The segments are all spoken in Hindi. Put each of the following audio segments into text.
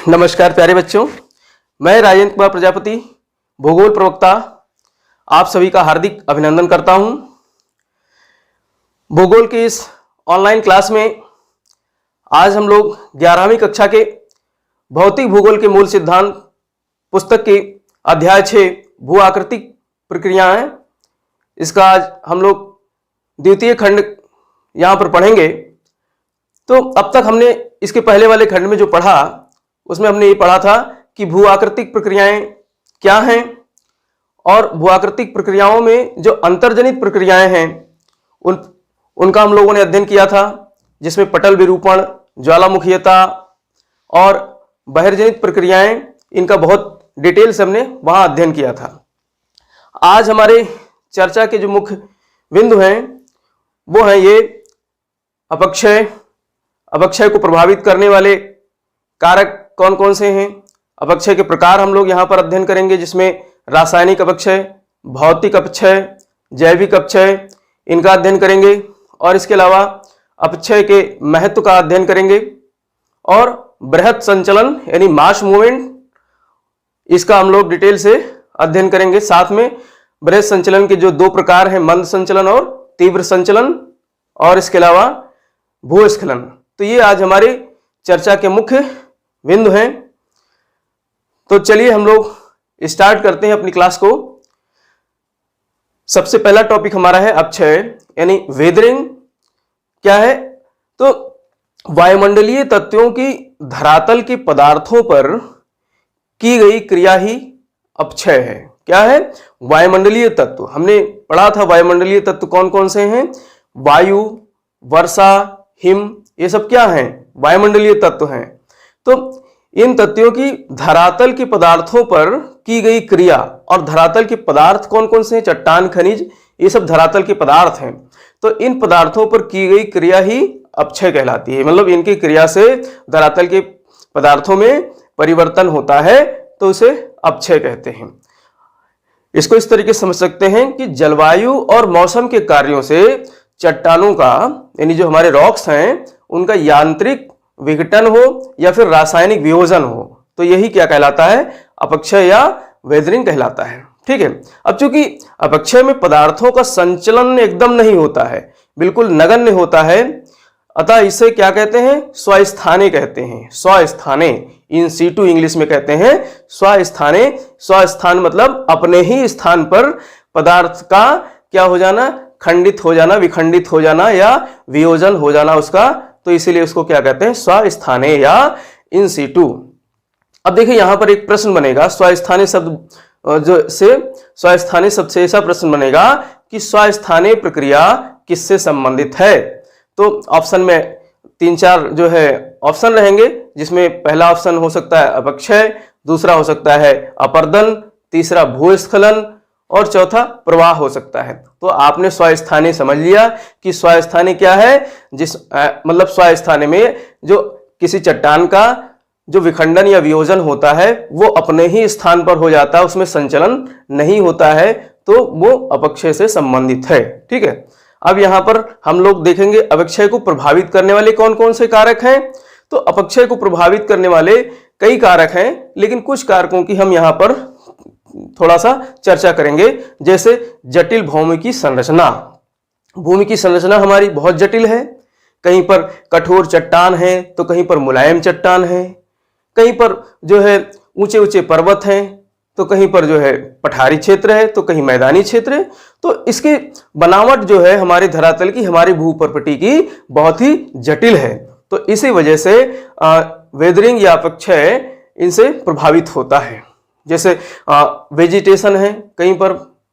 नमस्कार प्यारे बच्चों, मैं राजेंद्र कुमार प्रजापति, भूगोल प्रवक्ता, आप सभी का हार्दिक अभिनंदन करता हूं। भूगोल की इस ऑनलाइन क्लास में आज हम लोग 11वीं कक्षा के भौतिक भूगोल के मूल सिद्धांत पुस्तक के अध्याय 6 भू आकृतिक प्रक्रियाएं, इसका आज हम लोग द्वितीय खंड यहाँ पर पढ़ेंगे। तो अब तक हमने इसके पहले वाले खंड में जो पढ़ा उसमें हमने ये पढ़ा था कि भू आकृतिक प्रक्रियाएं क्या हैं और भू आकृतिक प्रक्रियाओं में जो अंतर्जनित प्रक्रियाएं हैं उनका हम लोगों ने अध्ययन किया था, जिसमें पटल विरूपण, ज्वालामुखीयता और बहिर्जनित प्रक्रियाएं, इनका बहुत डिटेल से हमने वहां अध्ययन किया था। आज हमारे चर्चा के जो मुख्य बिंदु हैं वो हैं ये अपक्षय, अपक्षय को प्रभावित करने वाले कारक कौन कौन से हैं, अपक्षय के प्रकार हम लोग यहाँ पर अध्ययन करेंगे, जिसमें रासायनिक अपक्षय, भौतिक अपक्षय, जैविक अपक्षय, इनका अध्ययन करेंगे और इसके अलावा अपक्षय के महत्व का अध्ययन करेंगे और बृहत संचलन यानी मास मूवमेंट, इसका हम लोग डिटेल से अध्ययन करेंगे। साथ में बृहत संचलन के जो दो प्रकार हैं, मंद संचलन और तीव्र संचलन, और इसके अलावा भूस्खलन। तो ये आज हमारी चर्चा के मुख्य बिंदु हैं। तो चलिए हम लोग स्टार्ट करते हैं अपनी क्लास को। सबसे पहला टॉपिक हमारा है अपक्षय यानी वेदरिंग। क्या है? तो वायुमंडलीय तत्वों की धरातल के पदार्थों पर की गई क्रिया ही अपक्षय है। क्या है? वायुमंडलीय तत्व। हमने पढ़ा था वायुमंडलीय तत्व कौन कौन से हैं, वायु, वर्षा, हिम, ये सब क्या हैं? वायुमंडलीय तत्व हैं। तो इन तत्वों की धरातल के पदार्थों पर की गई क्रिया, और धरातल के पदार्थ कौन कौन से हैं? चट्टान, खनिज, ये सब धरातल के पदार्थ हैं। तो इन पदार्थों पर की गई क्रिया ही अपक्षय कहलाती है। मतलब इनकी क्रिया से धरातल के पदार्थों में परिवर्तन होता है तो उसे अपक्षय कहते हैं। इसको इस तरीके से समझ सकते हैं कि जलवायु और मौसम के कार्यों से चट्टानों का यानी जो हमारे रॉक्स हैं उनका यांत्रिक विघटन हो या फिर रासायनिक वियोजन हो, तो यही क्या कहलाता है? अपक्षय या वेदरिंग कहलाता है। ठीक है। अब चूंकि अपक्षय में पदार्थों का संचलन एकदम नहीं होता है, बिल्कुल नगण्य होता है, अतः इसे क्या कहते हैं? स्वस्थाने कहते हैं। स्वस्थाने, इन सीटू इंग्लिश में कहते हैं स्वस्थाने। स्वस्थान मतलब अपने ही स्थान पर पदार्थ का क्या हो जाना? खंडित हो जाना, विखंडित हो जाना या वियोजन हो जाना उसका, तो इसीलिए उसको क्या कहते हैं? स्वस्थाने या इन सीटू। अब देखिए यहां पर एक प्रश्न बनेगा, स्वस्थाने शब्द स्वस्थाने शब्द से ऐसा प्रश्न बनेगा कि स्वस्थाने प्रक्रिया किससे संबंधित है? तो ऑप्शन में 3-4 जो है ऑप्शन रहेंगे, जिसमें पहला ऑप्शन हो सकता है अपक्षय, दूसरा हो सकता है अपर्दन, तीसरा भूस्खलन और चौथा प्रवाह हो सकता है। तो आपने स्वस्थाने समझ लिया कि स्वस्थाने क्या है, मतलब स्वस्थाने में जो किसी चट्टान का जो विखंडन या वियोजन होता है वो अपने ही स्थान पर हो जाता है, उसमें संचलन नहीं होता है, तो वो अपक्षय से संबंधित है। ठीक है। अब यहां पर हम लोग देखेंगे अपक्षय को प्रभावित करने वाले कौन कौन से कारक हैं। तो अपक्षय को प्रभावित करने वाले कई कारक हैं, लेकिन कुछ कारकों की हम यहां पर थोड़ा सा चर्चा करेंगे, जैसे जटिल भूमि की संरचना। भूमि की संरचना हमारी बहुत जटिल है, कहीं पर कठोर चट्टान है तो कहीं पर मुलायम चट्टान है, कहीं पर जो है ऊंचे ऊंचे पर्वत हैं तो कहीं पर जो है पठारी क्षेत्र है तो कहीं मैदानी क्षेत्र है। तो इसकी बनावट जो है हमारे धरातल की, हमारी भूप्रपटी की बहुत ही जटिल है। तो इसी वजह से वेदरिंग या अपक्षय इनसे प्रभावित होता है। जैसे वेजिटेशन है, कहीं पर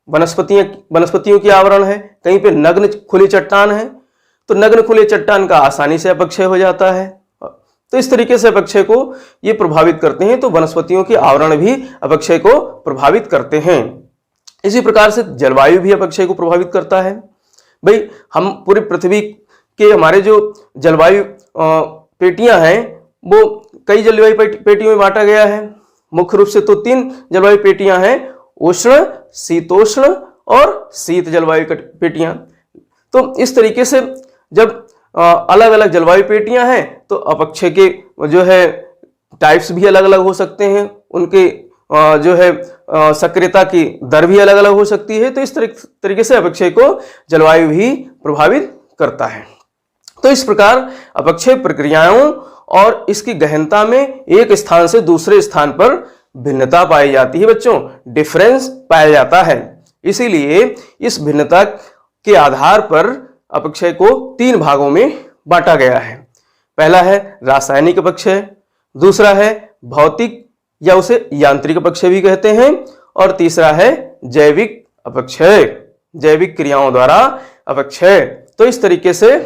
वनस्पतियों की आवरण है, कहीं पे नग्न खुली चट्टान है, तो नग्न खुले चट्टान का आसानी से अपक्षय हो जाता है। तो इस तरीके से अपक्षय को ये प्रभावित करते हैं। तो वनस्पतियों के आवरण भी अपक्षय को प्रभावित करते हैं। इसी प्रकार से जलवायु भी अपक्षय को प्रभावित करता है। भाई हम पूरी पृथ्वी के हमारे जो जलवायु पेटियां हैं वो कई जलवायु पेटियों में बांटा गया है। मुख्य रूप से तो 3 जलवायु पेटियां हैं, उष्ण, शीतोष्ण और शीत जलवायु पेटियां। तो इस तरीके से जब अलग अलग जलवायु पेटियां हैं तो अपक्षय के जो है टाइप्स भी अलग अलग हो सकते हैं, उनके जो है सक्रियता की दर भी अलग अलग हो सकती है। तो इस तरीके से अपक्षय को जलवायु भी प्रभावित करता है। तो इस प्रकार अपक्षय प्रक्रियाओं और इसकी गहनता में एक स्थान से दूसरे स्थान पर भिन्नता पाई जाती है बच्चों, डिफरेंस पाया जाता है। इसीलिए इस भिन्नता के आधार पर अपक्षय को 3 भागों में बांटा गया है। पहला है रासायनिक अपक्षय, दूसरा है भौतिक या उसे यांत्रिक अपक्षय भी कहते हैं, और तीसरा है जैविक अपक्षय, जैविक क्रियाओं द्वारा अपक्षय। तो इस तरीके से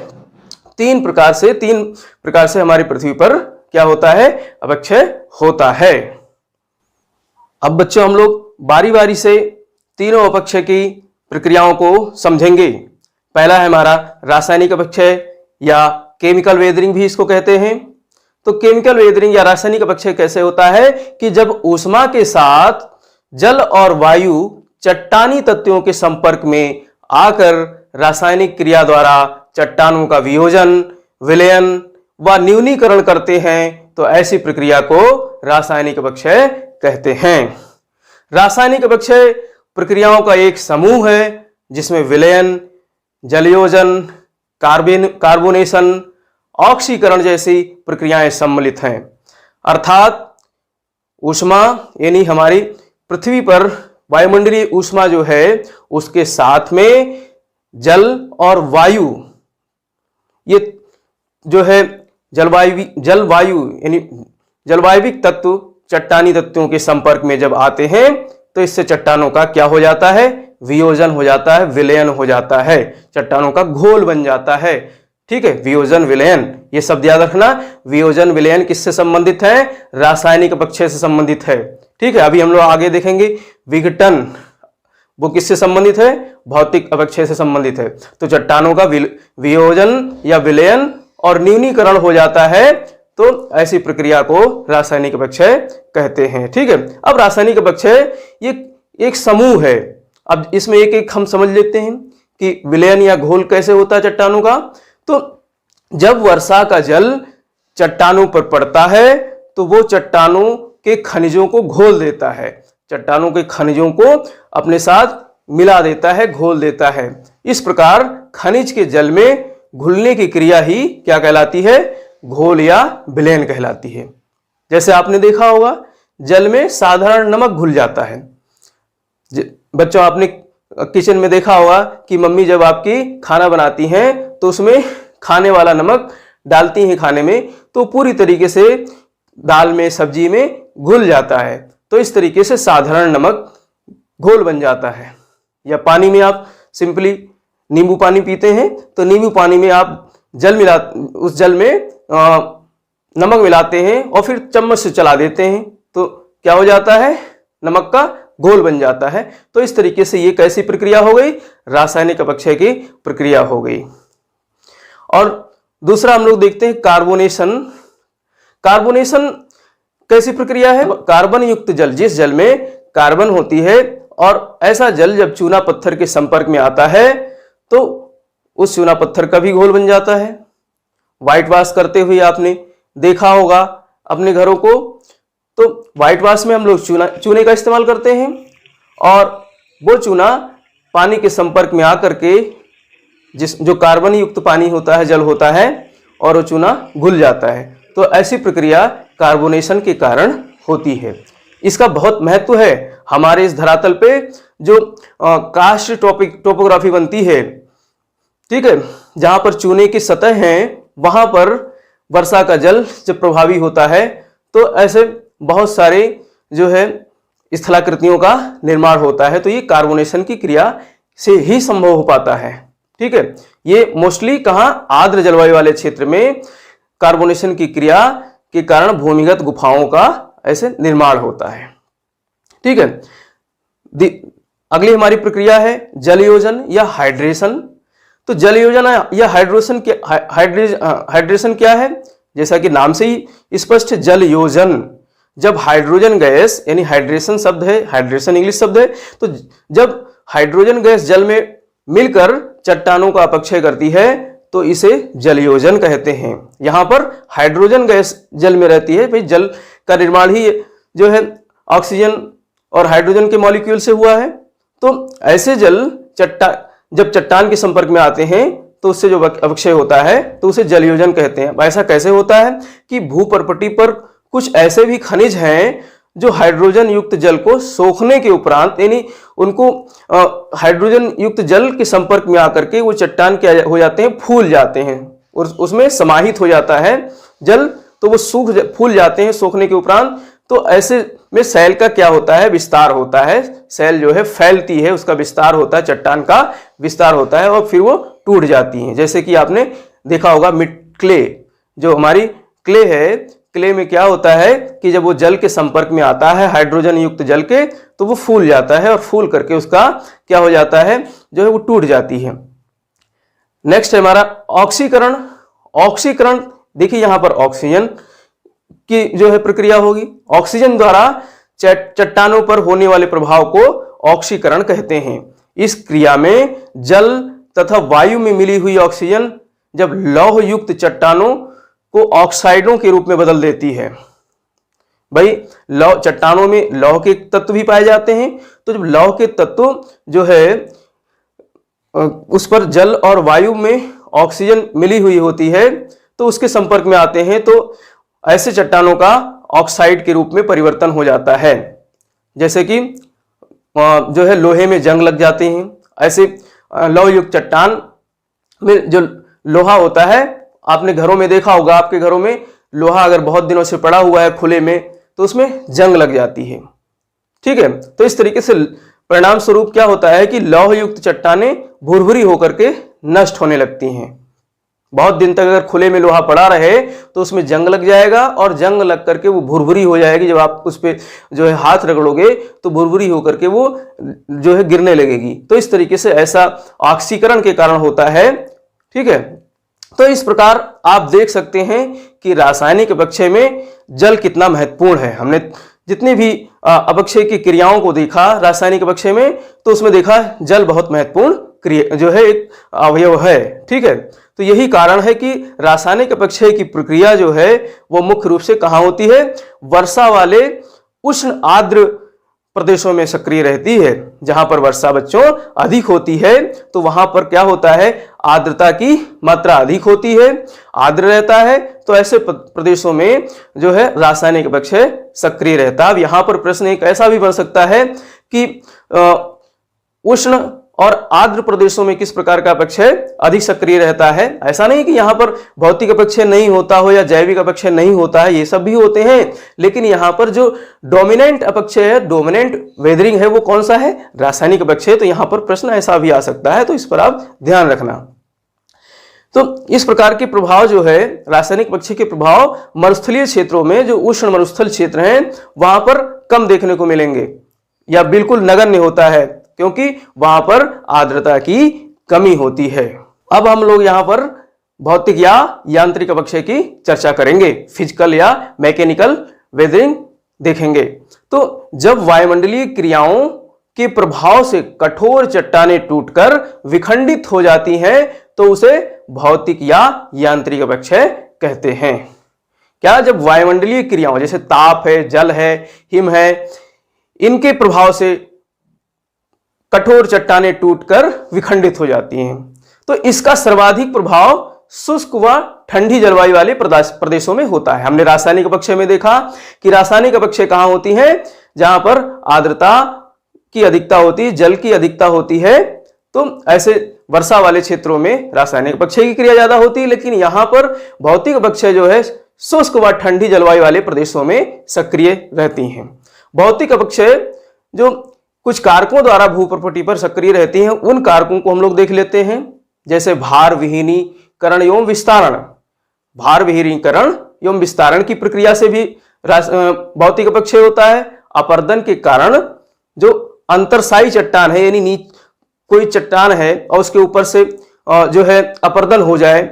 तीन प्रकार से हमारी पृथ्वी पर क्या होता है, अपक्षय होता है। अब बच्चों हम लोग बारी बारी से तीनों अपक्षय की प्रक्रियाओं को समझेंगे। पहला है हमारा रासायनिक अपक्षय या केमिकल वेदरिंग भी इसको कहते हैं। तो केमिकल वेदरिंग या रासायनिक अपक्षय कैसे होता है कि जब ऊष्मा के साथ जल और वायु चट्टानी तत्वों के संपर्क में आकर रासायनिक क्रिया द्वारा चट्टानों का वियोजन, विलयन व न्यूनीकरण करते हैं, तो ऐसी प्रक्रिया को रासायनिक अपक्षय कहते हैं। रासायनिक अपक्षय प्रक्रियाओं का एक समूह है जिसमें विलयन, जलयोजन, कार्बोनेशन, ऑक्सीकरण जैसी प्रक्रियाएं सम्मिलित हैं। अर्थात ऊष्मा यानी हमारी पृथ्वी पर वायुमंडलीय ऊष्मा जो है उसके साथ में जल और वायु, ये जो है जलवायु यानी जलवायविक तत्व चट्टानी तत्वों के संपर्क में जब आते हैं तो इससे चट्टानों का क्या हो जाता है, वियोजन हो जाता है, विलयन हो जाता है, चट्टानों का घोल बन जाता है। ठीक है, वियोजन विलयन ये शब्द याद रखना। वियोजन विलयन किससे संबंधित है, रासायनिक अपक्षय से संबंधित है। ठीक है, अभी हम लोग आगे देखेंगे विघटन, वो किससे संबंधित है, भौतिक अपक्षय से संबंधित है। तो चट्टानों का वियोजन या विलयन और न्यूनीकरण हो जाता है, तो ऐसी प्रक्रिया को रासायनिक अपक्षय कहते हैं। ठीक है, अब रासायनिक अपक्षय ये एक समूह है। अब इसमें एक एक हम समझ लेते हैं कि विलयन या घोल कैसे होता है चट्टानों का। तो जब वर्षा का जल चट्टानों पर पड़ता है तो वो चट्टानों के खनिजों को घोल देता है, चट्टानों के खनिजों को अपने साथ मिला देता है, घोल देता है। इस प्रकार खनिज के जल में घुलने की क्रिया ही क्या कहलाती है, घोल या विलयन कहलाती है। जैसे आपने देखा होगा जल में साधारण नमक घुल जाता है। बच्चों आपने किचन में देखा होगा कि मम्मी जब आपकी खाना बनाती हैं तो उसमें खाने वाला नमक डालती हैं खाने में, तो पूरी तरीके से दाल में सब्जी में घुल जाता है। तो इस तरीके से साधारण नमक घोल बन जाता है। या पानी में आप सिंपली नींबू पानी पीते हैं तो नींबू पानी में आप उस जल में नमक मिलाते हैं और फिर चम्मच से चला देते हैं तो क्या हो जाता है, नमक का घोल बन जाता है। तो इस तरीके से ये कैसी प्रक्रिया हो गई, रासायनिक अपक्षय की प्रक्रिया हो गई। और दूसरा हम लोग देखते हैं कार्बोनेशन। कार्बोनेशन कैसी प्रक्रिया है, कार्बन युक्त जल, जिस जल में कार्बन होती है और ऐसा जल जब चूना पत्थर के संपर्क में आता है तो उस चूना पत्थर का भी घोल बन जाता है। व्हाइट वॉश करते हुए आपने देखा होगा अपने घरों को, तो व्हाइट वॉश में हम लोग चूने का इस्तेमाल करते हैं और वो चूना पानी के संपर्क में आकर के जो कार्बन युक्त पानी होता है, जल होता है, और वो चूना घुल जाता है। तो ऐसी प्रक्रिया कार्बोनेशन के कारण होती है। इसका बहुत महत्व है हमारे इस धरातल पे जो कास्ट टोपोग्राफी बनती है। ठीक है, जहां पर चूने की सतह है वहां पर वर्षा का जल जब प्रभावी होता है तो ऐसे बहुत सारे जो है स्थलाकृतियों का निर्माण होता है। तो ये कार्बोनेशन की क्रिया से ही संभव हो पाता है। ठीक है, ये मोस्टली कहाँ, आर्द्र जलवायु वाले क्षेत्र में कार्बोनेशन की क्रिया के कारण भूमिगत गुफाओं का ऐसे निर्माण होता है। ठीक है, अगली हमारी प्रक्रिया है जलयोजन या हाइड्रेशन। तो जलयोजन या हाइड्रेशन क्या है, जैसा कि नाम से ही स्पष्ट, जलयोजन। जब हाइड्रोजन गैस यानी हाइड्रेशन शब्द है, हाइड्रेशन इंग्लिश शब्द है, तो जब हाइड्रोजन गैस जल में मिलकर चट्टानों का अपक्षय करती है तो इसे जलयोजन कहते हैं। यहां पर हाइड्रोजन गैस जल में रहती है, भाई जल का निर्माण ही जो है ऑक्सीजन और हाइड्रोजन के मॉलिक्यूल से हुआ है। तो ऐसे जल जब चट्टान के संपर्क में आते हैं तो उससे जो अवक्षय होता है तो उसे जलयोजन कहते हैं। ऐसा कैसे होता है कि भूपर्पटी पर कुछ ऐसे भी खनिज हैं जो हाइड्रोजन युक्त जल को सोखने के उपरांत, यानी उनको हाइड्रोजन युक्त जल के संपर्क में आकर के वो चट्टान क्या हो जाते हैं, फूल जाते हैं और उसमें समाहित हो जाता है जल, तो वो फूल जाते हैं सोखने के उपरांत। तो ऐसे में सेल का क्या होता है, विस्तार होता है। सेल जो है फैलती है, उसका विस्तार होता है, चट्टान का विस्तार होता है और फिर वो टूट जाती हैं। जैसे कि आपने देखा होगा क्ले, जो हमारी क्ले है, क्ले में क्या होता है कि जब वो जल के संपर्क में आता है हाइड्रोजन युक्त जल के, तो वो फूल जाता है और फूल करके उसका क्या हो जाता है, जो है वो टूट जाती है। नेक्स्ट है हमारा ऑक्सीकरण। ऑक्सीकरण देखिए यहां पर ऑक्सीजन की जो है प्रक्रिया होगी। ऑक्सीजन द्वारा चट्टानों पर होने वाले प्रभाव को ऑक्सीकरण कहते हैं। इस क्रिया में जल तथा वायु में मिली हुई ऑक्सीजन जब लौह युक्त चट्टानों को ऑक्साइडों के रूप में बदल देती है। भाई चट्टानों में लौह के तत्व भी पाए जाते हैं, तो जब लौह के तत्व जो है उस पर जल और वायु में ऑक्सीजन मिली हुई होती है तो उसके संपर्क में आते हैं, तो ऐसे चट्टानों का ऑक्साइड के रूप में परिवर्तन हो जाता है। जैसे कि जो है लोहे में जंग लग जाते हैं, ऐसे लौह युक्त चट्टान में जो लोहा होता है, आपने घरों में देखा होगा, आपके घरों में लोहा अगर बहुत दिनों से पड़ा हुआ है खुले में तो उसमें जंग लग जाती है। ठीक है, तो इस तरीके से परिणाम स्वरूप क्या होता है कि लौह युक्त चट्टानें भुरभुरी होकर के नष्ट होने लगती हैं। बहुत दिन तक अगर खुले में लोहा पड़ा रहे तो उसमें जंग लग जाएगा और जंग लग करके वो भुरभुरी हो जाएगी। जब आप उस पर जो है हाथ रगड़ोगे तो भुरभुरी होकर के वो जो है गिरने लगेगी। तो इस तरीके से ऐसा ऑक्सीकरण के कारण होता है। ठीक है, तो इस प्रकार आप देख सकते हैं कि रासायनिक अपक्षय में जल कितना महत्वपूर्ण है। हमने जितनी भी अपक्षय की क्रियाओं को देखा रासायनिक अपक्षय में, तो उसमें देखा जल बहुत महत्वपूर्ण क्रिया जो है एक अवयव है। ठीक है, तो यही कारण है कि रासायनिक अपक्षय की प्रक्रिया जो है वो मुख्य रूप से कहाँ होती है, वर्षा वाले उष्ण आर्द्र प्रदेशों में सक्रिय रहती है। जहां पर वर्षा बच्चों अधिक होती है तो वहां पर क्या होता है, आर्द्रता की मात्रा अधिक होती है, आर्द्र रहता है, तो ऐसे प्रदेशों में जो है रासायनिक अपक्षय सक्रिय रहता है। अब यहां पर प्रश्न एक ऐसा भी बन सकता है कि उष्ण और आर्द्र प्रदेशों में किस प्रकार का अपक्षय अधिक सक्रिय रहता है। ऐसा नहीं कि यहां पर भौतिक अपक्षय नहीं होता हो या जैविक अपक्षय नहीं होता है, ये सब भी होते हैं, लेकिन यहां पर जो डोमिनेंट अपक्षय है, डोमिनेंट वेदरिंग है, वो कौन सा है, रासायनिक अपक्षय। तो यहां पर प्रश्न ऐसा भी आ सकता है, तो इस पर आप ध्यान रखना। तो इस प्रकार के प्रभाव जो है रासायनिक अपक्षय के प्रभाव मरुस्थलीय क्षेत्रों में, जो उष्ण मरुस्थल क्षेत्र हैं, वहां पर कम देखने को मिलेंगे या बिल्कुल नगण्य होता है, क्योंकि वहां पर आर्द्रता की कमी होती है। अब हम लोग यहां पर भौतिक या यांत्रिक अपक्षय की चर्चा करेंगे, फिजिकल या मैकेनिकल वेदरिंग देखेंगे। तो जब वायुमंडलीय क्रियाओं के प्रभाव से कठोर चट्टानें टूटकर विखंडित हो जाती हैं तो उसे भौतिक या यांत्रिक अपक्षय कहते हैं। क्या, जब वायुमंडलीय क्रियाओं जैसे ताप है, जल है, हिम है, इनके प्रभाव से कठोर चट्टानें टूटकर विखंडित हो जाती हैं, तो इसका सर्वाधिक प्रभाव शुष्क व ठंडी जलवायु वाले प्रदेशों में होता है। हमने रासायनिक अपक्षय में देखा कि रासायनिक अपक्षय कहां होती है, जहां पर आर्द्रता की अधिकता होती है, जल की अधिकता होती है, तो ऐसे वर्षा वाले क्षेत्रों में रासायनिक अपक्षय की क्रिया ज्यादा होती है। लेकिन यहां पर भौतिक अपक्षय जो है शुष्क व ठंडी जलवायु वाले प्रदेशों में सक्रिय रहती हैं। भौतिक अपक्षय जो कुछ कारकों द्वारा भूपर्पटी पर सक्रिय रहती हैं, उन कारकों को हम लोग देख लेते हैं, जैसे भार विहीनीकरण एवं विस्तारण। भार विहीनीकरण एवं विस्तारण की प्रक्रिया से भी भौतिक अपक्षय होता है। अपर्दन के कारण जो अंतरसाई चट्टान है, यानी कोई चट्टान है और उसके ऊपर से जो है अपर्दन हो जाए,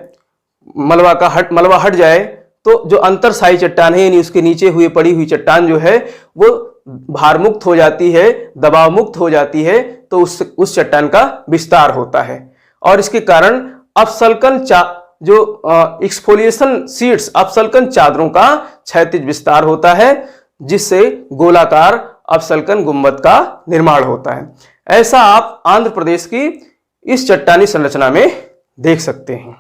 मलबा हट जाए, तो जो अंतरसाई चट्टान है यानी उसके नीचे हुई पड़ी हुई चट्टान जो है वो भार मुक्त हो जाती है, दबाव मुक्त हो जाती है, तो उस चट्टान का विस्तार होता है और इसके कारण अपसल्कन जो एक्सफोलिएशन शीट्स अपसल्कन चादरों का क्षैतिज विस्तार होता है, जिससे गोलाकार अपसल्कन गुंबद का निर्माण होता है। ऐसा आप आंध्र प्रदेश की इस चट्टानी संरचना में देख सकते हैं।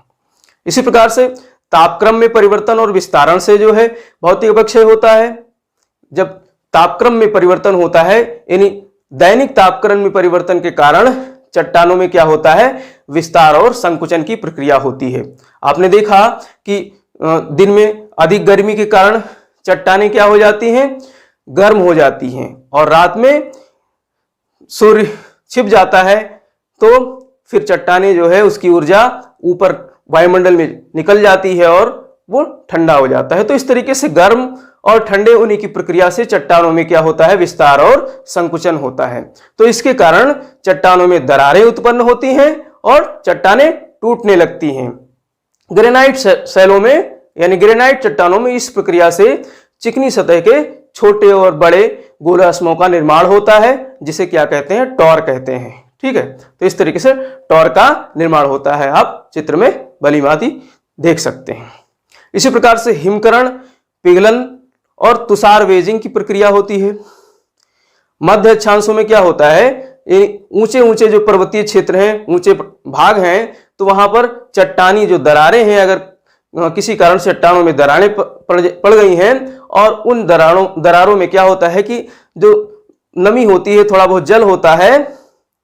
इसी प्रकार से तापक्रम में परिवर्तन और विस्तारण से जो है भौतिक अपक्षय होता है। जब तापक्रम में परिवर्तन होता है, यानी दैनिक तापक्रम में परिवर्तन के कारण चट्टानों में क्या होता है, विस्तार और संकुचन की प्रक्रिया होती है। आपने देखा कि दिन में अधिक गर्मी के कारण चट्टानें क्या हो जाती हैं, गर्म हो जाती हैं, और रात में सूर्य छिप जाता है तो फिर चट्टानें जो है उसकी ऊर्जा ऊपर वायुमंडल में निकल जाती है और वो ठंडा हो जाता है। तो इस तरीके से गर्म और ठंडे होने की प्रक्रिया से चट्टानों में क्या होता है, विस्तार और संकुचन होता है। तो इसके कारण चट्टानों में दरारें उत्पन्न होती हैं और चट्टानें टूटने लगती हैं। ग्रेनाइट शैलों में यानी ग्रेनाइट चट्टानों में इस प्रक्रिया से चिकनी सतह के छोटे और बड़े गोलाश्मों का निर्माण होता है, जिसे क्या कहते हैं, टॉर कहते हैं। ठीक है, तो इस तरीके से टॉर का निर्माण होता है, आप चित्र में भलीभांति देख सकते हैं। इसी प्रकार से हिमकरण, पिघलन और तुषार वेजिंग की प्रक्रिया होती है। मध्य अक्षांशों में क्या होता है, ऊंचे ऊंचे जो पर्वतीय क्षेत्र हैं, ऊंचे भाग हैं, तो वहां पर चट्टानी जो दरारें हैं, अगर किसी कारण से चट्टानों में दरारें पड़ गई हैं, और उन दरारों में क्या होता है कि जो नमी होती है, थोड़ा बहुत जल होता है,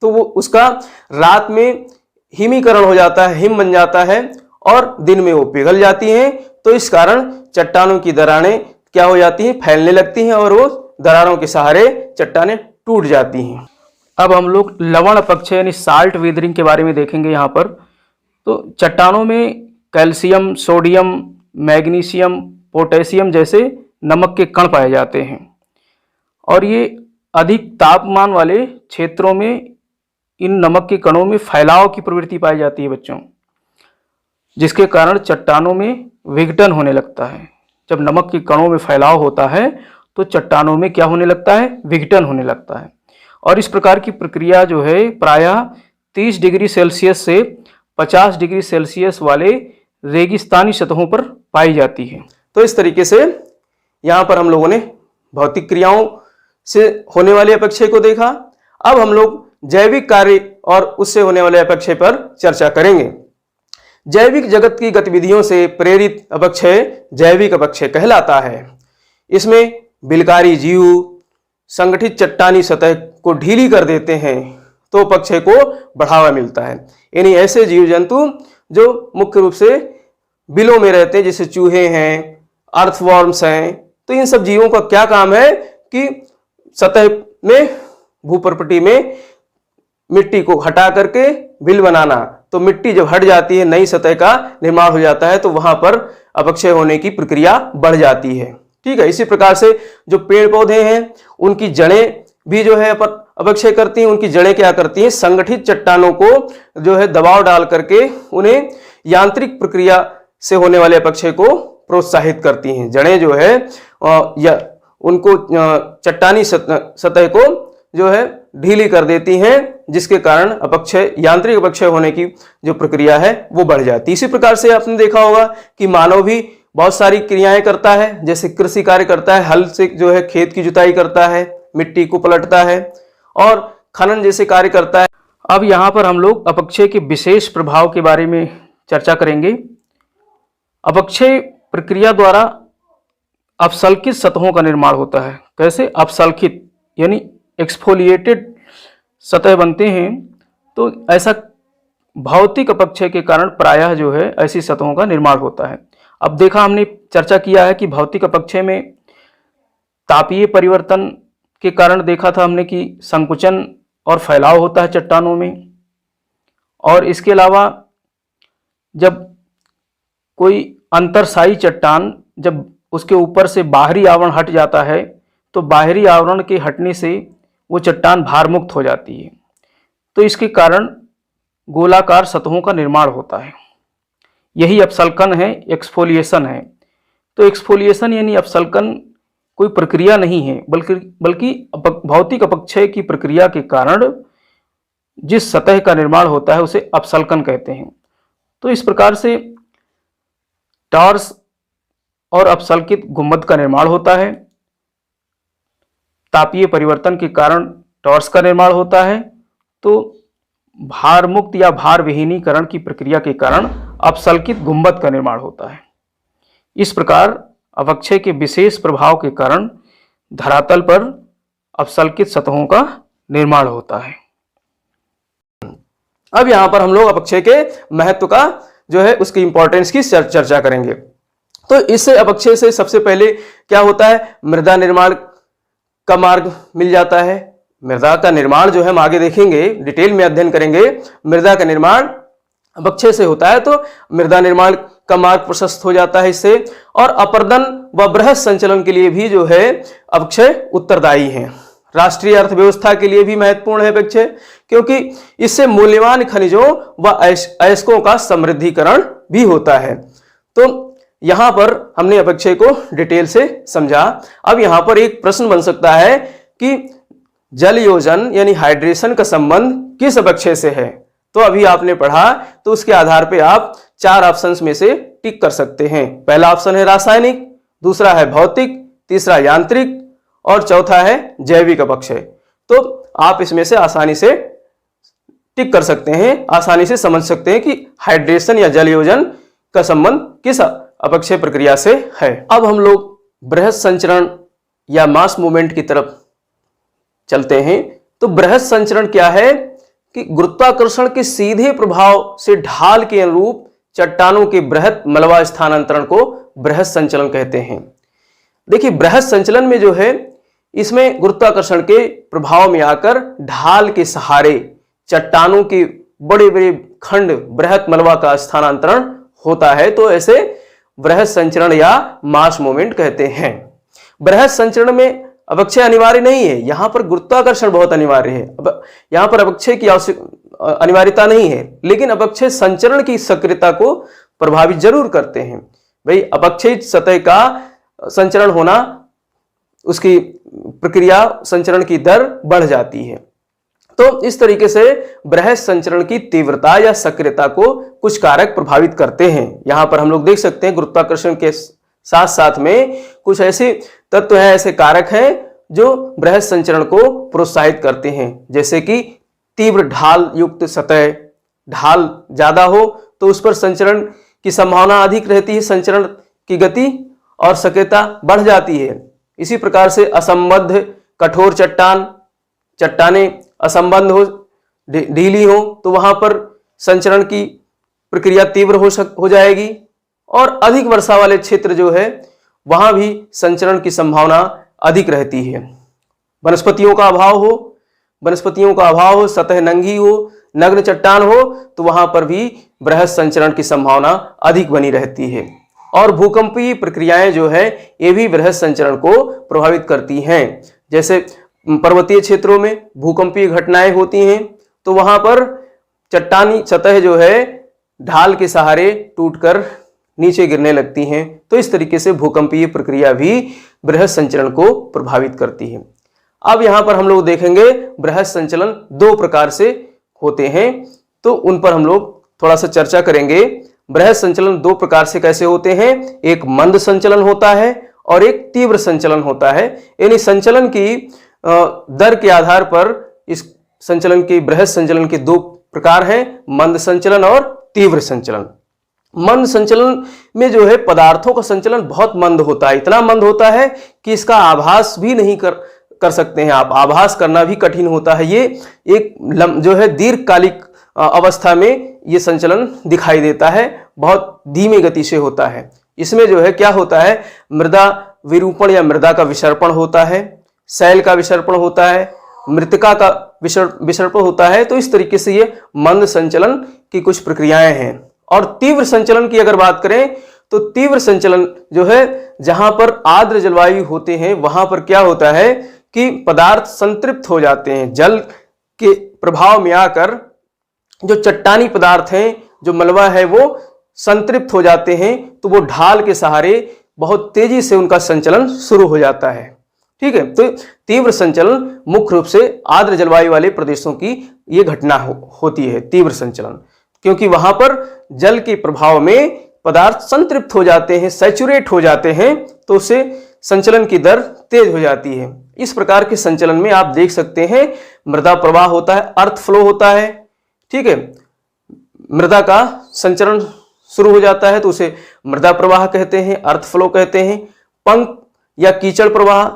तो वो उसका रात में हिमीकरण हो जाता है, हिम बन जाता है, और दिन में वो पिघल जाती हैं। तो इस कारण चट्टानों की दरारें क्या हो जाती हैं, फैलने लगती हैं, और वो दरारों के सहारे चट्टानें टूट जाती हैं। अब हम लोग लवण अपक्षय यानी साल्ट वेदरिंग के बारे में देखेंगे। यहाँ पर तो चट्टानों में कैल्शियम, सोडियम, मैग्नीशियम, पोटेशियम जैसे नमक के कण पाए जाते हैं, और ये अधिक तापमान वाले क्षेत्रों में इन नमक के कणों में फैलाव की प्रवृत्ति पाई जाती है बच्चों, जिसके कारण चट्टानों में विघटन होने लगता है। जब नमक के कणों में फैलाव होता है तो चट्टानों में क्या होने लगता है, विघटन होने लगता है। और इस प्रकार की प्रक्रिया जो है प्रायः 30 डिग्री सेल्सियस से 50 डिग्री सेल्सियस वाले रेगिस्तानी सतहों पर पाई जाती है। तो इस तरीके से यहाँ पर हम लोगों ने भौतिक क्रियाओं से होने वाले अपक्षय को देखा। अब हम लोग जैविक कार्य और उससे होने वाले अपक्षय पर चर्चा करेंगे। जैविक जगत की गतिविधियों से प्रेरित अपक्षय जैविक अपक्षय कहलाता है। इसमें बिलकारी जीव संगठित चट्टानी सतह को ढीली कर देते हैं तो अपक्षय को बढ़ावा मिलता है। यानी ऐसे जीव जंतु जो मुख्य रूप से बिलों में रहते हैं, जैसे चूहे हैं, अर्थवॉर्म्स हैं, तो इन सब जीवों का क्या काम है कि सतह में, भूप्रपटी में मिट्टी को हटा करके बिल बनाना। तो मिट्टी जब हट जाती है, नई सतह का निर्माण हो जाता है, तो वहां पर अपक्षय होने की प्रक्रिया बढ़ जाती है। ठीक है, इसी प्रकार से जो पेड़ पौधे हैं उनकी जड़ें भी जो है अपक्षय करती हैं। उनकी जड़ें क्या करती हैं, संगठित चट्टानों को जो है दबाव डाल करके उन्हें यांत्रिक प्रक्रिया से होने वाले अपक्षय को प्रोत्साहित करती हैं। जड़ें जो है या उनको चट्टानी सतह को जो है ढीली कर देती हैं, जिसके कारण अपक्षय, यांत्रिक अपक्षय होने की जो प्रक्रिया है वो बढ़ जाती है। इसी प्रकार से आपने देखा होगा कि मानव भी बहुत सारी क्रियाएं करता है, जैसे कृषि कार्य करता है, हल से जो है खेत की जुताई करता है, मिट्टी को पलटता है, और खनन जैसे कार्य करता है। अब यहाँ पर हम लोग अपक्षय के विशेष प्रभाव के बारे में चर्चा करेंगे। अपक्षय प्रक्रिया द्वारा अपसल्कित सतहों का निर्माण होता है। कैसे? अपसल्कित यानी एक्सफोलिएटेड सतह बनते हैं। तो ऐसा भौतिक अपक्षय के कारण प्रायः जो है ऐसी सतहों का निर्माण होता है। अब देखा, हमने चर्चा किया है कि भौतिक अपक्षय में तापीय परिवर्तन के कारण देखा था हमने कि संकुचन और फैलाव होता है चट्टानों में। और इसके अलावा जब कोई अंतरसायी चट्टान, जब उसके ऊपर से बाहरी आवरण हट जाता है, तो बाहरी आवरण के हटने से वो चट्टान भारमुक्त हो जाती है। तो इसके कारण गोलाकार सतहों का निर्माण होता है। यही अपसल्कन है, एक्सफोलिएशन है। तो एक्सफोलिएशन यानी अपसल्कन कोई प्रक्रिया नहीं है, बल्कि भौतिक अपक्षय की प्रक्रिया के कारण जिस सतह का निर्माण होता है उसे अपसल्कन कहते हैं। तो इस प्रकार से टॉर्स और अपसल्कित गुंबद का निर्माण होता है। तापीय परिवर्तन के कारण टॉर्स का निर्माण होता है, तो भार मुक्त या भार विहीनीकरण की प्रक्रिया के कारण अपसल्कित गुंबद का निर्माण होता है। इस प्रकार अवक्षय के विशेष प्रभाव के कारण धरातल पर अपसल्कित सतहों का निर्माण होता है। अब यहां पर हम लोग अपक्षय के महत्व का जो है उसकी इंपॉर्टेंस की चर्चा करेंगे। तो इससे अपक्षय से सबसे पहले क्या होता है, मृदा निर्माण का मार्ग मिल जाता है। मृदा का निर्माण जो है हम आगे देखेंगे, डिटेल में अध्ययन करेंगे। मृदा का निर्माण अपक्षय से होता है, तो मृदा निर्माण का मार्ग प्रशस्त हो जाता है इससे। और अपर्दन व बृहत संचलन के लिए भी जो है अपक्षय उत्तरदायी है। राष्ट्रीय अर्थव्यवस्था के लिए भी महत्वपूर्ण है अपक्षय, क्योंकि इससे मूल्यवान खनिजों व अयस्कों का समृद्धिकरण भी होता है। तो यहां पर हमने अपक्षय को डिटेल से समझा। अब यहां पर एक प्रश्न बन सकता है कि जल योजन यानी हाइड्रेशन का संबंध किस अपक्षय से है। तो अभी आपने पढ़ा, तो उसके आधार पे आप 4 ऑप्शंस में से टिक कर सकते हैं। पहला ऑप्शन है रासायनिक, दूसरा है भौतिक, तीसरा यांत्रिक और चौथा है जैविक अपक्षय। तो आप इसमें से आसानी से टिक कर सकते हैं, आसानी से समझ सकते हैं कि हाइड्रेशन या जल योजन का संबंध किस अपक्षय प्रक्रिया से है। अब हम लोग बृहत संचरण या मास मूवमेंट की तरफ चलते हैं। तो बृहत संचरण क्या है कि गुरुत्वाकर्षण के सीधे प्रभाव से ढाल के अनुरूप चट्टानों के बृहत मलबा स्थानांतरण को बृहत संचलन कहते हैं। देखिए, बृहत संचलन में जो है इसमें गुरुत्वाकर्षण के प्रभाव में आकर ढाल के सहारे चट्टानों के बड़े बड़े खंड बृहत मलबा का स्थानांतरण होता है। तो ऐसे बृहत संचरण या मास मूवमेंट कहते हैं। बृहत संचरण में अपक्षय अनिवार्य नहीं है, यहां पर गुरुत्वाकर्षण बहुत अनिवार्य है। अब यहां पर अपक्षय की अनिवार्यता नहीं है, लेकिन अपक्षय संचरण की सक्रियता को प्रभावित जरूर करते हैं। भाई, अपक्षयित सतह का संचरण होना, उसकी प्रक्रिया संचरण की दर बढ़ जाती है। तो इस तरीके से बृहत संचरण की तीव्रता या सक्रियता को कुछ कारक प्रभावित करते हैं। यहां पर हम लोग देख सकते हैं गुरुत्वाकर्षण के साथ साथ में कुछ ऐसे तत्व हैं, ऐसे कारक हैं जो बृहत संचरण को प्रोत्साहित करते हैं। जैसे कि तीव्र ढाल युक्त सतह, ढाल ज्यादा हो तो उस पर संचरण की संभावना अधिक रहती है, संचरण की गति और सक्रियता बढ़ जाती है। इसी प्रकार से असंबद्ध कठोर चट्टानें असंबद्ध हो, ढीली हो, तो वहां पर संचरण की प्रक्रिया तीव्र हो जाएगी। और अधिक वर्षा वाले क्षेत्र जो है वहां भी संचरण की संभावना अधिक रहती है। वनस्पतियों का अभाव हो, सतह नंगी हो, नग्न चट्टान हो, तो वहां पर भी बृहत संचरण की संभावना अधिक बनी रहती है। और भूकंपीय प्रक्रियाएं जो है ये भी बृहत संचरण को प्रभावित करती हैं। जैसे पर्वतीय क्षेत्रों में भूकंपीय घटनाएं होती हैं, तो वहां पर चट्टानी सतह जो है ढाल के सहारे टूटकर नीचे गिरने लगती हैं। तो इस तरीके से भूकंपीय प्रक्रिया भी बृहत संचलन को प्रभावित करती है। अब यहां पर हम लोग देखेंगे बृहत संचलन 2 प्रकार से होते हैं, तो उन पर हम लोग थोड़ा सा चर्चा करेंगे। बृहत संचलन 2 प्रकार से कैसे होते हैं, एक मंद संचलन होता है और एक तीव्र संचलन होता है। यानी संचलन की दर के आधार पर इस संचलन की बृहत संचलन के 2 प्रकार हैं, मंद संचलन और तीव्र संचलन। मंद संचलन में जो है पदार्थों का संचलन बहुत मंद होता है, इतना मंद होता है कि इसका आभास भी नहीं कर सकते हैं आप, आभास करना भी कठिन होता है। ये एक जो है दीर्घकालिक अवस्था में ये संचलन दिखाई देता है, बहुत धीमी गति से होता है। इसमें जो है क्या होता है, मृदा विरूपण या मृदा का विसर्पण होता है, शैल का विसर्पण होता है, मृतिका का विसर्पण होता है। तो इस तरीके से ये मंद संचलन की कुछ प्रक्रियाएं हैं। और तीव्र संचलन की अगर बात करें तो तीव्र संचलन जो है जहां पर आर्द्र जलवायु होते हैं वहां पर क्या होता है कि पदार्थ संतृप्त हो जाते हैं, जल के प्रभाव में आकर जो चट्टानी पदार्थ हैं, जो मलबा है, वो संतृप्त हो जाते हैं। तो वो ढाल के सहारे बहुत तेजी से उनका संचलन शुरू हो जाता है। ठीक है, तो तीव्र संचलन मुख्य रूप से आर्द्र जलवायु वाले प्रदेशों की ये घटना होती है, तीव्र संचलन, क्योंकि वहां पर जल के प्रभाव में पदार्थ संतृप्त हो जाते हैं, सैचुरेट हो जाते हैं, तो उससे संचलन की दर तेज हो जाती है। इस प्रकार के संचलन में आप देख सकते हैं मृदा प्रवाह होता है, अर्थ फ्लो होता है, ठीक है। मृदा का संचरण शुरू हो जाता है तो उसे मृदा प्रवाह कहते हैं, अर्थ फ्लो कहते हैं। पंख या कीचड़ प्रवाह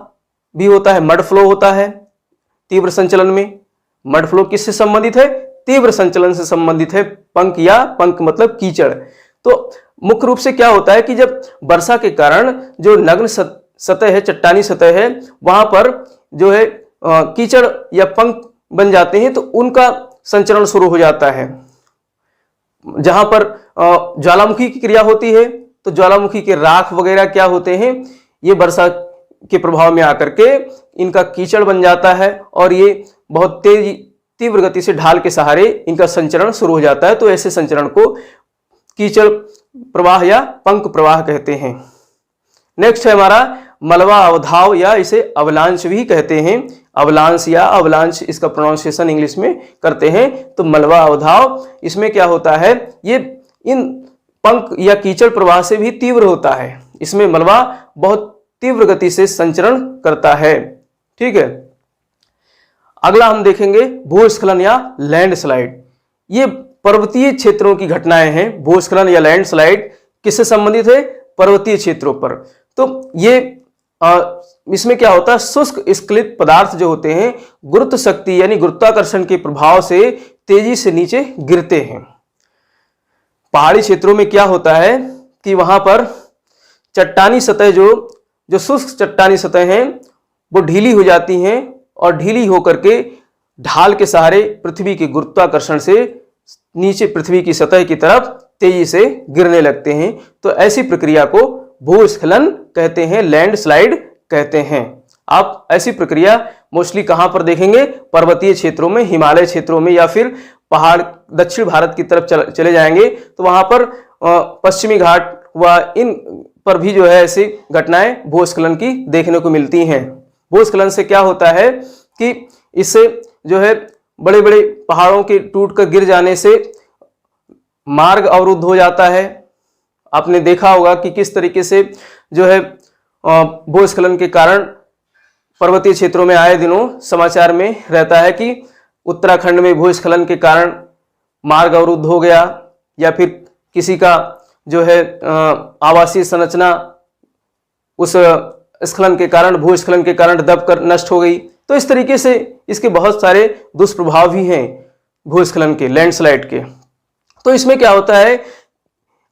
भी होता है, मड फ्लो होता है तीव्र संचलन में। मड फ्लो किससे संबंधित है? तीव्र संचलन से संबंधित है। पंख या पंख मतलब कीचड़। तो मुख्य रूप से क्या होता है कि जब वर्षा के कारण जो नग्न सतह है, चट्टानी सतह है, वहां पर जो है कीचड़ या पंख बन जाते हैं तो उनका संचरण शुरू हो जाता है। जहां पर ज्वालामुखी की क्रिया होती है तो ज्वालामुखी के राख वगैरह क्या होते हैं, ये वर्षा के प्रभाव में आकर के इनका कीचड़ बन जाता है और ये बहुत तीव्र गति से ढाल के सहारे इनका संचरण शुरू हो जाता है। तो ऐसे संचरण को कीचड़ प्रवाह या पंख प्रवाह कहते हैं। नेक्स्ट है हमारा मलबा अवधाव या इसे अवलांच भी कहते हैं। अवलांच या अवलांच इसका प्रोनाउंसिएशन इंग्लिश में करते हैं। तो मलबा अवधाव, इसमें क्या होता है, ये इन पंख या कीचड़ प्रवाह से भी तीव्र होता है। इसमें मलबा बहुत तीव्र गति से संचरण करता है, ठीक है। अगला हम देखेंगे भूस्खलन या लैंडस्लाइड। ये पर्वतीय क्षेत्रों की घटनाएं हैं। भूस्खलन या लैंडस्लाइड किससे संबंधित है? पर्वतीय क्षेत्रों पर। तो ये इसमें क्या होता है, शुष्क स्खलित पदार्थ जो होते हैं गुरुत्व शक्ति यानी गुरुत्वाकर्षण के प्रभाव से तेजी से नीचे गिरते हैं। पहाड़ी क्षेत्रों में क्या होता है कि वहां पर चट्टानी सतह जो शुष्क चट्टानी सतह हैं वो ढीली हो जाती हैं और ढीली होकर के ढाल के सहारे पृथ्वी के गुरुत्वाकर्षण से नीचे पृथ्वी की सतह की तरफ तेजी से गिरने लगते हैं। तो ऐसी प्रक्रिया को भूस्खलन कहते हैं, लैंडस्लाइड कहते हैं। आप ऐसी प्रक्रिया मोस्टली कहां पर देखेंगे? पर्वतीय क्षेत्रों में, हिमालय क्षेत्रों में, या फिर पहाड़ दक्षिण भारत की तरफ चले जाएंगे तो वहां पर पश्चिमी घाट व इन पर भी जो है ऐसी घटनाएं भूस्खलन की देखने को मिलती हैं। भूस्खलन से क्या होता है कि इससे जो है बड़े बड़े पहाड़ों के टूट कर गिर जाने से मार्ग अवरुद्ध हो जाता है। आपने देखा होगा कि किस तरीके से जो है भूस्खलन के कारण पर्वतीय क्षेत्रों में आए दिनों समाचार में रहता है कि उत्तराखंड में भूस्खलन के कारण मार्ग अवरुद्ध हो गया, या फिर किसी का जो है आवासीय संरचना उस स्खलन के कारण, भूस्खलन के कारण दबकर नष्ट हो गई। तो इस तरीके से इसके बहुत सारे दुष्प्रभाव भी हैं भूस्खलन के, लैंडस्लाइड के। तो इसमें क्या होता है,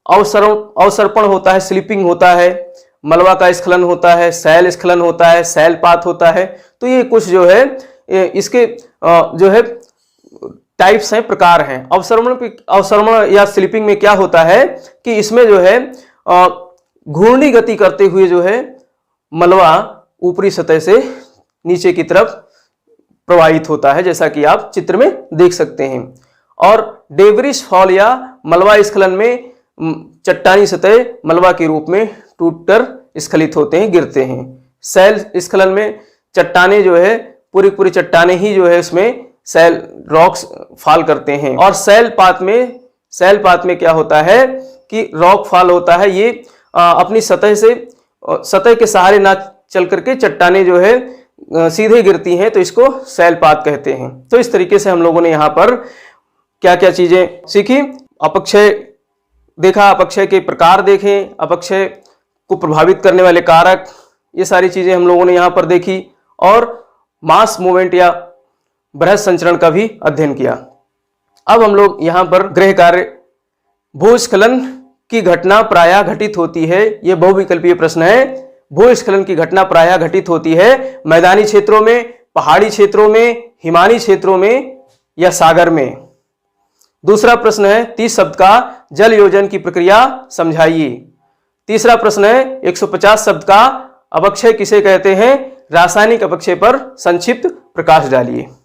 अवसर्पण होता है, स्लिपिंग होता है, मलबा का स्खलन होता है, शैल स्खलन होता है, शैलपात होता है। तो ये कुछ जो है इसके जो है टाइप्स हैं, प्रकार हैं। अवसर्पण या स्लिपिंग में क्या होता है कि इसमें जो है घूर्णी गति करते हुए जो है मलबा ऊपरी सतह से नीचे की तरफ प्रवाहित होता है, जैसा कि आप चित्र में देख सकते हैं। और डेब्रिस फॉल या मलबा स्खलन में चट्टानी सतह मलबा के रूप में टूटकर स्खलित होते हैं, गिरते हैं। शैल स्खलन में चट्टाने जो है पूरी चट्टाने ही जो है उसमें शैल रॉक्स फॉल करते हैं। और शैलपात में क्या होता है कि रॉक फॉल होता है। ये अपनी सतह के सहारे ना चल करके चट्टाने जो है सीधे गिरती हैं, तो इसको शैलपात कहते हैं। तो इस तरीके से हम लोगों ने यहाँ पर क्या क्या चीजें सीखी। अपक्षय देखा, अपक्षय के प्रकार देखे, अपक्षय को प्रभावित करने वाले कारक, ये सारी चीजें हम लोगों ने यहाँ पर देखी। और मास मूवमेंट या बृहद संचरण का भी अध्ययन किया। अब हम लोग यहाँ पर गृह कार्य, भूस्खलन की घटना प्रायः घटित होती है, ये बहुविकल्पीय प्रश्न है। भूस्खलन की घटना प्रायः घटित होती है मैदानी क्षेत्रों में, पहाड़ी क्षेत्रों में, हिमानी क्षेत्रों में या सागर में। दूसरा प्रश्न है 30 शब्द का जल योजन की प्रक्रिया समझाइए। तीसरा प्रश्न है 150 शब्द का अपक्षय किसे कहते हैं, रासायनिक अपक्षय पर संक्षिप्त प्रकाश डालिए।